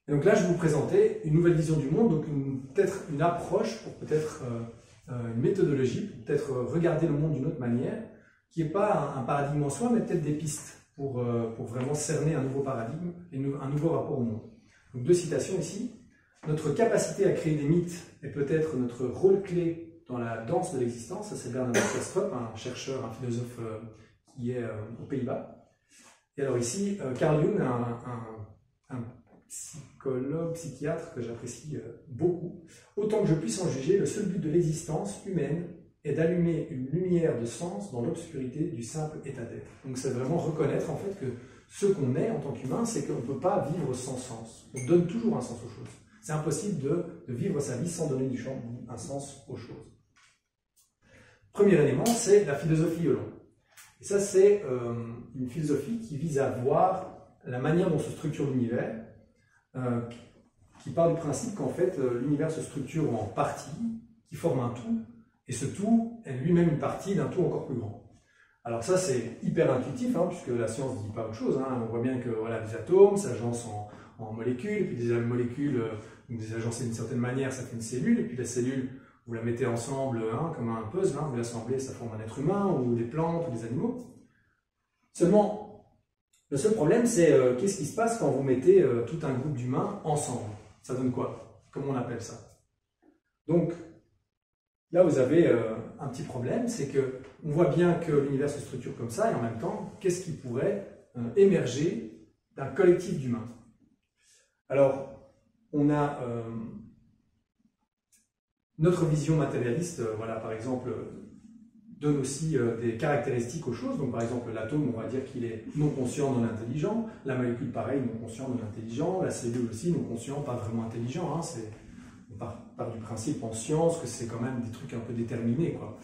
Et donc là, je vais vous présenter une nouvelle vision du monde, donc peut-être une approche, pour peut-être une méthodologie, pour peut-être regarder le monde d'une autre manière, qui n'est pas un paradigme en soi, mais peut-être des pistes pour vraiment cerner un nouveau paradigme et un nouveau rapport au monde. Donc deux citations ici. Notre capacité à créer des mythes est peut-être notre rôle clé dans la danse de l'existence. Ça, c'est Bernard Kastrup, un chercheur, un philosophe qui est aux Pays-Bas. Et alors ici, Carl Jung, un psychologue, psychiatre que j'apprécie beaucoup. Autant que je puisse en juger, le seul but de l'existence humaine est d'allumer une lumière de sens dans l'obscurité du simple état d'être. Donc c'est vraiment reconnaître en fait que ce qu'on est en tant qu'humain, c'est qu'on ne peut pas vivre sans sens. On donne toujours un sens aux choses. C'est impossible de vivre sa vie sans donner un sens aux choses. Premier élément, c'est la philosophie Yolon. Et ça, c'est une philosophie qui vise à voir la manière dont se structure l'univers, qui part du principe qu'en fait, l'univers se structure en parties qui forment un tout, et ce tout est lui-même une partie d'un tout encore plus grand. Alors ça, c'est hyper intuitif, hein, puisque la science ne dit pas autre chose. Hein. On voit bien que voilà, des atomes s'agencent en molécules, et puis des molécules des agencées d'une certaine manière, ça fait une cellule, et puis la cellule, vous la mettez ensemble comme un puzzle, vous l'assemblez, ça forme un être humain, ou des plantes, ou des animaux. Seulement, le seul problème, c'est qu'est-ce qui se passe quand vous mettez tout un groupe d'humains ensemble? Ça donne quoi? Comment on appelle ça? Donc, là, vous avez un petit problème, c'est qu'on voit bien que l'univers se structure comme ça, et en même temps, qu'est-ce qui pourrait émerger d'un collectif d'humains? Alors, on a notre vision matérialiste, voilà, par exemple, donne aussi des caractéristiques aux choses. Donc, par exemple, l'atome, on va dire qu'il est non conscient, non intelligent. La molécule, pareil, non conscient, non intelligent. La cellule aussi, non conscient, pas vraiment intelligent. Hein. On part du principe en science que c'est quand même des trucs un peu déterminés, quoi,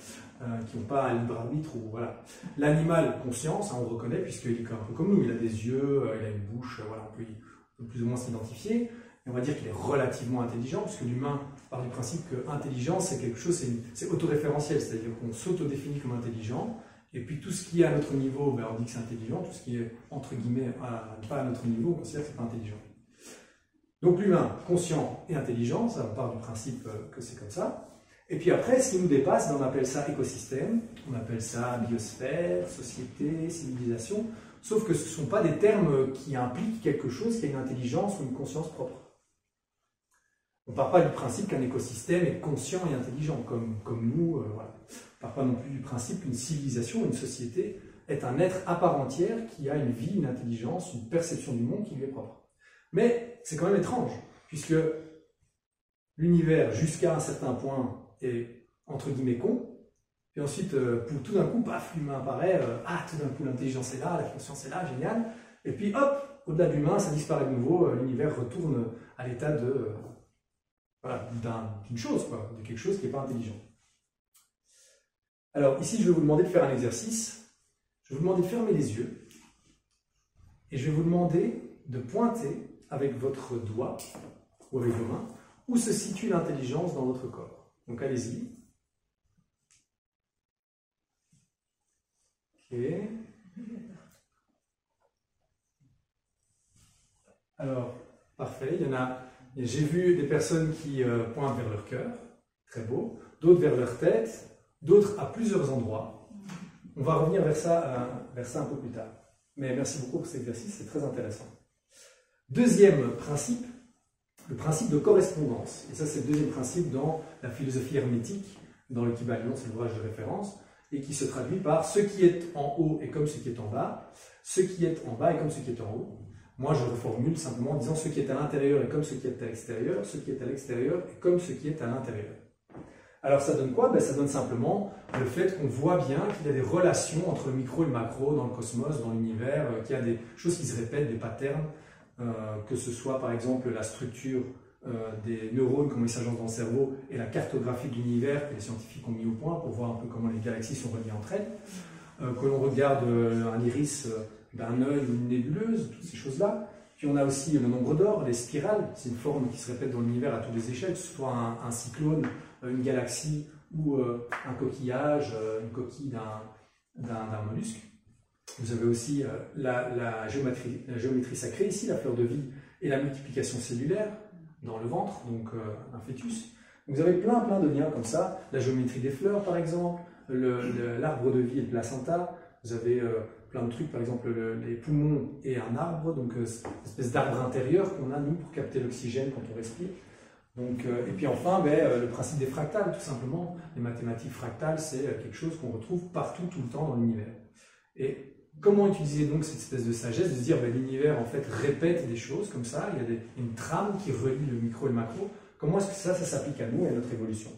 qui n'ont pas un libre arbitre. Voilà. L'animal, conscience, hein, on le reconnaît, puisqu'il est un peu comme nous. Il a des yeux, il a une bouche, voilà, on peut plus ou moins s'identifier. Et on va dire qu'il est relativement intelligent, puisque l'humain part du principe que intelligence, c'est quelque chose, c'est autoréférentiel, c'est-à-dire qu'on s'autodéfinit comme intelligent, et puis tout ce qui est à notre niveau, ben, on dit que c'est intelligent, tout ce qui est entre guillemets pas à notre niveau, on considère que c'est pas intelligent. Donc l'humain, conscient et intelligent, ça on part du principe que c'est comme ça. Et puis après, ce qui nous dépasse, on appelle ça écosystème, on appelle ça biosphère, société, civilisation, sauf que ce ne sont pas des termes qui impliquent quelque chose qui a une intelligence ou une conscience propre. On ne part pas du principe qu'un écosystème est conscient et intelligent, comme nous. Voilà. On ne part pas non plus du principe qu'une civilisation, une société, est un être à part entière qui a une vie, une intelligence, une perception du monde qui lui est propre. Mais c'est quand même étrange, puisque l'univers, jusqu'à un certain point, est entre guillemets con, et ensuite, pour tout d'un coup, paf, l'humain apparaît, tout d'un coup l'intelligence est là, la conscience est là, génial, et puis hop, au-delà de l'humain, ça disparaît de nouveau, l'univers retourne à l'état de... Voilà, d'une chose, quoi, de quelque chose qui n'est pas intelligent. Alors ici, je vais vous demander de faire un exercice. Je vais vous demander de fermer les yeux. Et je vais vous demander de pointer avec votre doigt, ou avec vos mains, où se situe l'intelligence dans votre corps. Donc allez-y. Ok. Alors, parfait, il y en a... J'ai vu des personnes qui pointent vers leur cœur, très beau, d'autres vers leur tête, d'autres à plusieurs endroits. On va revenir vers ça un peu plus tard. Mais merci beaucoup pour cet exercice, c'est très intéressant. Deuxième principe, le principe de correspondance. Et ça, c'est le deuxième principe dans la philosophie hermétique, dans le Kybalion, c'est l'ouvrage de référence, et qui se traduit par ce qui est en haut est comme ce qui est en bas, ce qui est en bas est comme ce qui est en haut. Moi, je reformule simplement en disant ce qui est à l'intérieur est comme ce qui est à l'extérieur, ce qui est à l'extérieur est comme ce qui est à l'intérieur. Alors, ça donne quoi? Ben, ça donne simplement le fait qu'on voit bien qu'il y a des relations entre le micro et le macro dans le cosmos, dans l'univers, qu'il y a des choses qui se répètent, des patterns, que ce soit par exemple la structure des neurones, comment ils s'agencent dans le cerveau, et la cartographie de l'univers que les scientifiques ont mis au point pour voir un peu comment les galaxies sont reliées entre elles, que l'on regarde un iris d'un œil ou une nébuleuse, toutes ces choses-là. Puis on a aussi le nombre d'or, les spirales, c'est une forme qui se répète dans l'univers à toutes les échelles, que ce soit un cyclone, une galaxie ou un coquillage, une coquille d'un mollusque. Vous avez aussi la géométrie sacrée ici, la fleur de vie et la multiplication cellulaire dans le ventre, donc un fœtus. Donc, vous avez plein de liens comme ça, la géométrie des fleurs par exemple, l'arbre de vie et le placenta, vous avez plein de trucs, par exemple les poumons et un arbre, donc une espèce d'arbre intérieur qu'on a nous pour capter l'oxygène quand on respire. Donc, et puis enfin, le principe des fractales, tout simplement. Les mathématiques fractales, c'est quelque chose qu'on retrouve partout, tout le temps dans l'univers. Et comment utiliser donc cette espèce de sagesse, de se dire l'univers en fait répète des choses comme ça, il y a une trame qui relie le micro et le macro. Comment est-ce que ça s'applique à nous et à notre évolution?